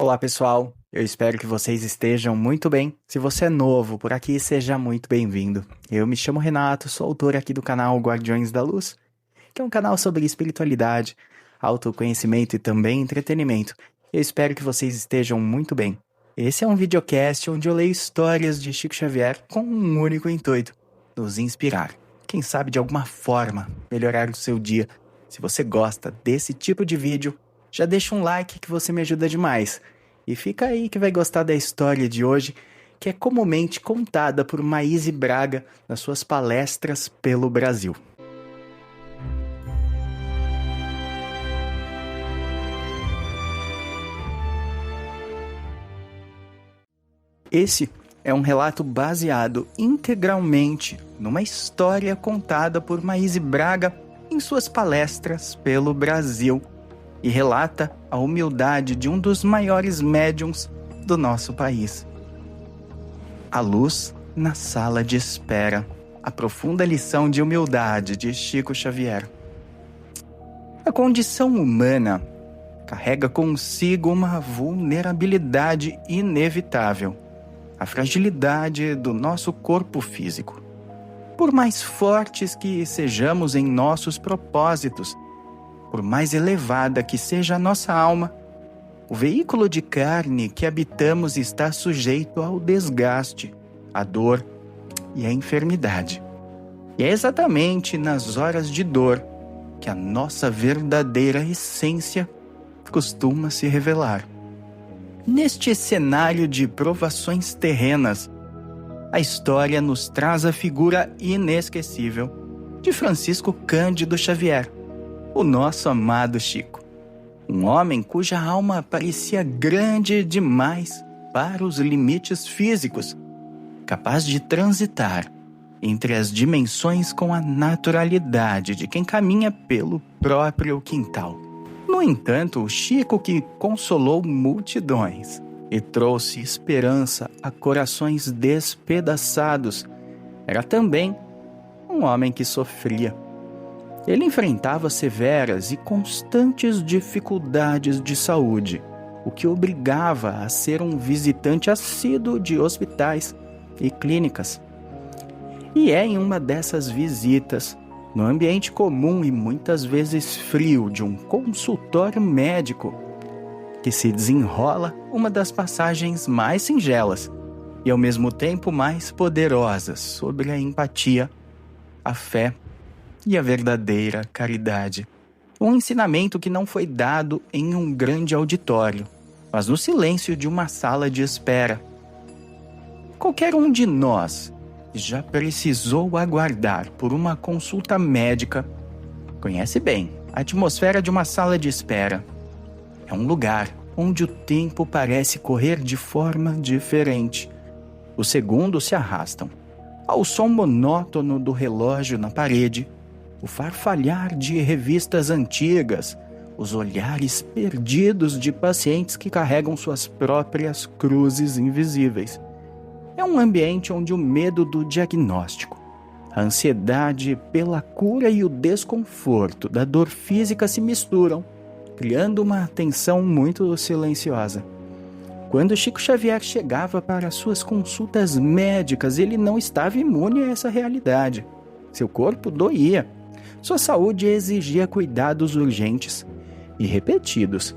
Olá, pessoal. Eu espero que vocês estejam muito bem. Se você é novo por aqui, seja muito bem-vindo. Eu me chamo Renato, sou autor aqui do canal Guardiões da Luz, que é um canal sobre espiritualidade, autoconhecimento e também entretenimento. Eu espero que vocês estejam muito bem. Esse é um videocast onde eu leio histórias de Chico Xavier com um único intuito: nos inspirar. Quem sabe de alguma forma melhorar o seu dia. Se você gosta desse tipo de vídeo, já deixa um like que você me ajuda demais. E fica aí que vai gostar da história de hoje, que é comumente contada por Maíse Braga nas suas palestras pelo Brasil. Esse é um relato baseado integralmente numa história contada por Maíse Braga em suas palestras pelo Brasil, e relata a humildade de um dos maiores médiuns do nosso país. A luz na sala de espera. A profunda lição de humildade de Chico Xavier. A condição humana carrega consigo uma vulnerabilidade inevitável, a fragilidade do nosso corpo físico. Por mais fortes que sejamos em nossos propósitos, por mais elevada que seja a nossa alma, o veículo de carne que habitamos está sujeito ao desgaste, à dor e à enfermidade. E é exatamente nas horas de dor que a nossa verdadeira essência costuma se revelar. Neste cenário de provações terrenas, a história nos traz a figura inesquecível de Francisco Cândido Xavier, o nosso amado Chico. Um homem cuja alma parecia grande demais para os limites físicos, capaz de transitar entre as dimensões com a naturalidade de quem caminha pelo próprio quintal. No entanto, o Chico, que consolou multidões e trouxe esperança a corações despedaçados, era também um homem que sofria. Ele enfrentava severas e constantes dificuldades de saúde, o que obrigava a ser um visitante assíduo de hospitais e clínicas. E é em uma dessas visitas, no ambiente comum e muitas vezes frio de um consultório médico, que se desenrola uma das passagens mais singelas e ao mesmo tempo mais poderosas sobre a empatia, a fé e a verdadeira caridade. Um ensinamento que não foi dado em um grande auditório, mas no silêncio de uma sala de espera. Qualquer um de nós já precisou aguardar por uma consulta médica conhece bem a atmosfera de uma sala de espera. É um lugar onde o tempo parece correr de forma diferente. Os segundos se arrastam ao som monótono do relógio na parede, o farfalhar de revistas antigas, os olhares perdidos de pacientes que carregam suas próprias cruzes invisíveis. É um ambiente onde o medo do diagnóstico, a ansiedade pela cura e o desconforto da dor física se misturam, criando uma tensão muito silenciosa. Quando Chico Xavier chegava para suas consultas médicas, ele não estava imune a essa realidade. Seu corpo doía. Sua saúde exigia cuidados urgentes e repetidos.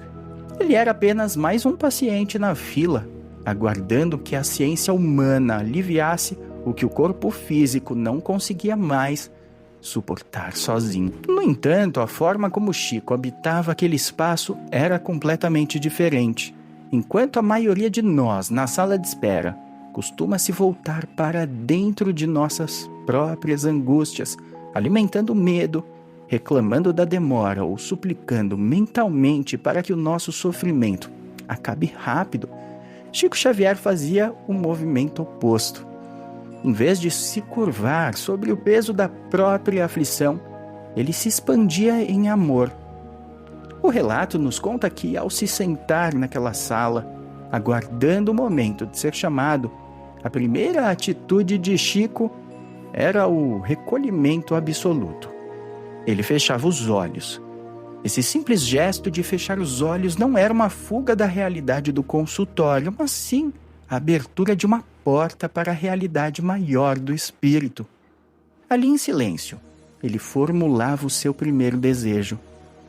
Ele era apenas mais um paciente na fila, aguardando que a ciência humana aliviasse o que o corpo físico não conseguia mais suportar sozinho. No entanto, a forma como Chico habitava aquele espaço era completamente diferente. Enquanto a maioria de nós, na sala de espera, costuma se voltar para dentro de nossas próprias angústias, alimentando medo, reclamando da demora ou suplicando mentalmente para que o nosso sofrimento acabe rápido, Chico Xavier fazia o movimento oposto. Em vez de se curvar sobre o peso da própria aflição, ele se expandia em amor. O relato nos conta que, ao se sentar naquela sala, aguardando o momento de ser chamado, a primeira atitude de Chico era o recolhimento absoluto. Ele fechava os olhos, Esse simples gesto de fechar os olhos não era uma fuga da realidade do consultório, mas sim a abertura de uma porta para a realidade maior do espírito. Ali em silêncio, ele formulava o seu primeiro desejo,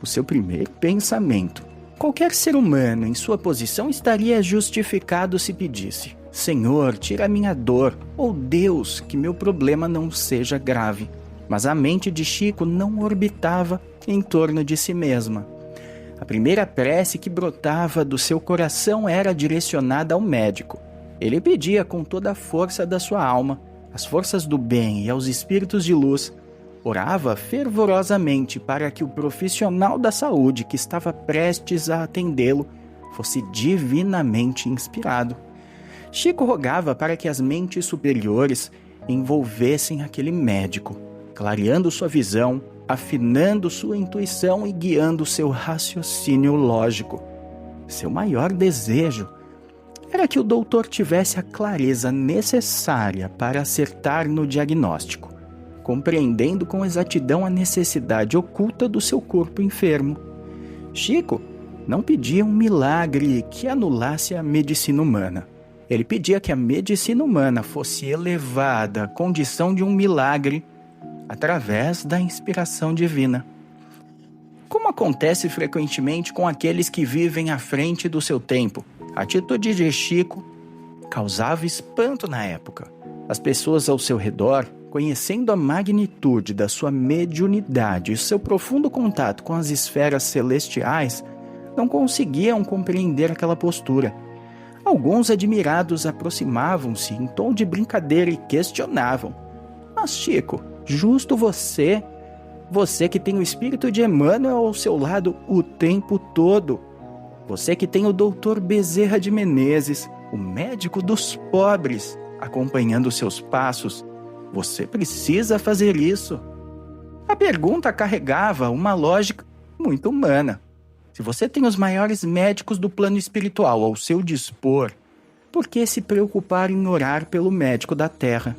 o seu primeiro pensamento. Qualquer ser humano em sua posição estaria justificado se pedisse: Senhor, tira a minha dor, ou Deus, que meu problema não seja grave. Mas a mente de Chico não orbitava em torno de si mesma. A primeira prece que brotava do seu coração era direcionada ao médico. Ele pedia com toda a força da sua alma, às forças do bem e aos espíritos de luz. Orava fervorosamente para que o profissional da saúde que estava prestes a atendê-lo fosse divinamente inspirado. Chico rogava para que as mentes superiores envolvessem aquele médico, clareando sua visão, afinando sua intuição e guiando seu raciocínio lógico. Seu maior desejo era que o doutor tivesse a clareza necessária para acertar no diagnóstico, compreendendo com exatidão a necessidade oculta do seu corpo enfermo. Chico não pedia um milagre que anulasse a medicina humana. Ele pedia que a medicina humana fosse elevada à condição de um milagre através da inspiração divina. Como acontece frequentemente com aqueles que vivem à frente do seu tempo, a atitude de Chico causava espanto na época. As pessoas ao seu redor, conhecendo a magnitude da sua mediunidade e seu profundo contato com as esferas celestiais, não conseguiam compreender aquela postura. Alguns admirados aproximavam-se em tom de brincadeira e questionavam: Mas Chico, justo você que tem o espírito de Emmanuel ao seu lado o tempo todo. Você que tem o doutor Bezerra de Menezes, o médico dos pobres, acompanhando seus passos. Você precisa fazer isso. A pergunta carregava uma lógica muito humana. Se você tem os maiores médicos do plano espiritual ao seu dispor, por que se preocupar em orar pelo médico da terra?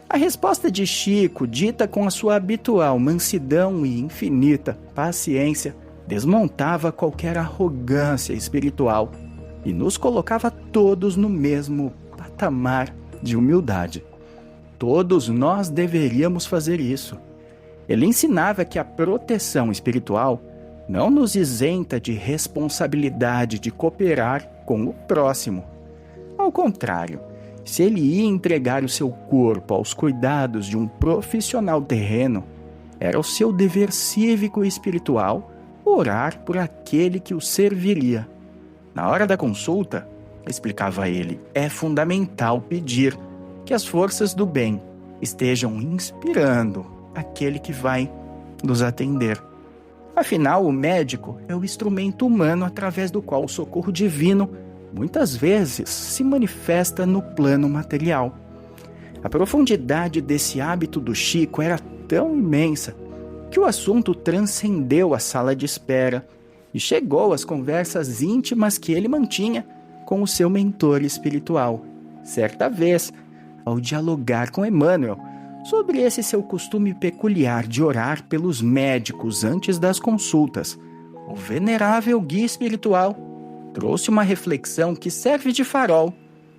A resposta de Chico, dita com a sua habitual mansidão e infinita paciência, desmontava qualquer arrogância espiritual e nos colocava todos no mesmo patamar de humildade. Todos nós deveríamos fazer isso. Ele ensinava que a proteção espiritual não nos isenta de responsabilidade de cooperar com o próximo. Ao contrário, se ele ia entregar o seu corpo aos cuidados de um profissional terreno, era o seu dever cívico e espiritual orar por aquele que o serviria. Na hora da consulta, explicava ele, é fundamental pedir que as forças do bem estejam inspirando aquele que vai nos atender. Afinal, o médico é o instrumento humano através do qual o socorro divino muitas vezes se manifesta no plano material. A profundidade desse hábito do Chico era tão imensa que o assunto transcendeu a sala de espera e chegou às conversas íntimas que ele mantinha com o seu mentor espiritual. Certa vez, ao dialogar com Emmanuel sobre esse seu costume peculiar de orar pelos médicos antes das consultas, o venerável guia espiritual trouxe uma reflexão que serve de farol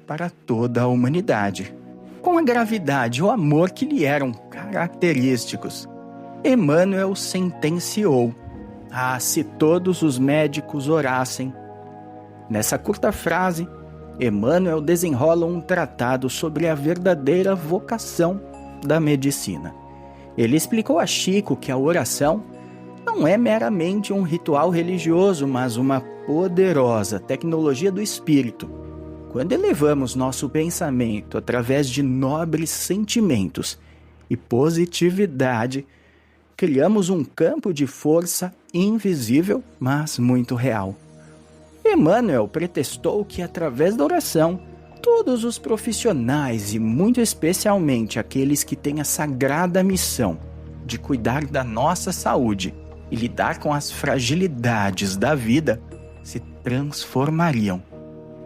para toda a humanidade. Com a gravidade e o amor que lhe eram característicos, Emmanuel sentenciou: se todos os médicos orassem. Nessa curta frase, Emmanuel desenrola um tratado sobre a verdadeira vocação da medicina. Ele explicou a Chico que a oração não é meramente um ritual religioso, mas uma poderosa tecnologia do espírito. Quando elevamos nosso pensamento através de nobres sentimentos e positividade, criamos um campo de força invisível, mas muito real. Emmanuel pretextou que, através da oração, todos os profissionais, e muito especialmente aqueles que têm a sagrada missão de cuidar da nossa saúde e lidar com as fragilidades da vida, se transformariam.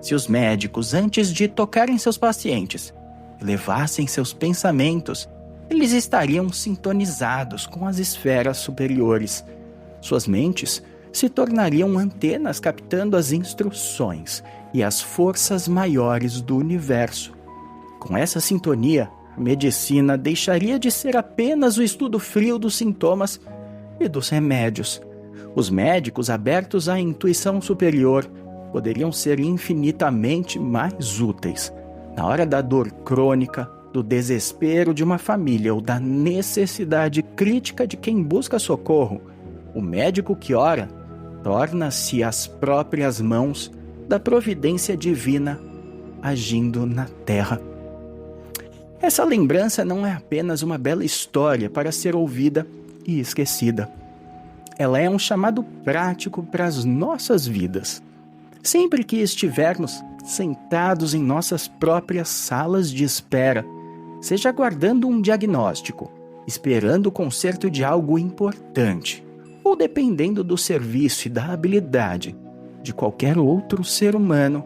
Se os médicos, antes de tocarem seus pacientes, elevassem seus pensamentos, eles estariam sintonizados com as esferas superiores. Suas mentes se tornariam antenas captando as instruções e as forças maiores do universo. Com essa sintonia, a medicina deixaria de ser apenas o estudo frio dos sintomas e dos remédios. Os médicos abertos à intuição superior poderiam ser infinitamente mais úteis. Na hora da dor crônica, do desespero de uma família ou da necessidade crítica de quem busca socorro, o médico que ora torna-se as próprias mãos da providência divina agindo na terra. Essa lembrança não é apenas uma bela história para ser ouvida e esquecida. Ela é um chamado prático para as nossas vidas. Sempre que estivermos sentados em nossas próprias salas de espera, seja aguardando um diagnóstico, esperando o conserto de algo importante, ou dependendo do serviço e da habilidade de qualquer outro ser humano,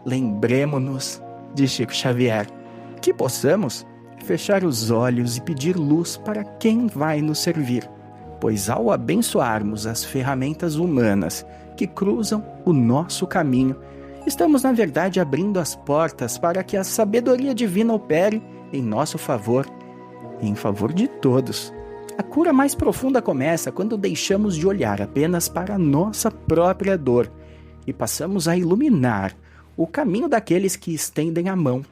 lembremo-nos de Chico Xavier, que possamos fechar os olhos e pedir luz para quem vai nos servir, pois ao abençoarmos as ferramentas humanas que cruzam o nosso caminho, estamos na verdade abrindo as portas para que a sabedoria divina opere em nosso favor e em favor de todos. A cura mais profunda começa quando deixamos de olhar apenas para a nossa própria dor e passamos a iluminar o caminho daqueles que estendem a mão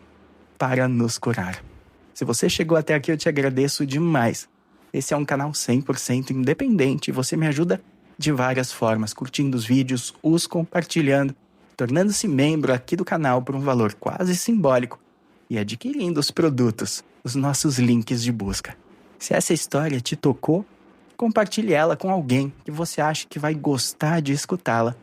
para nos curar. Se você chegou até aqui, eu te agradeço demais. Esse é um canal 100% independente e você me ajuda de várias formas, curtindo os vídeos, os compartilhando, tornando-se membro aqui do canal por um valor quase simbólico e adquirindo os produtos, os nossos links de busca. Se essa história te tocou, compartilhe ela com alguém que você acha que vai gostar de escutá-la.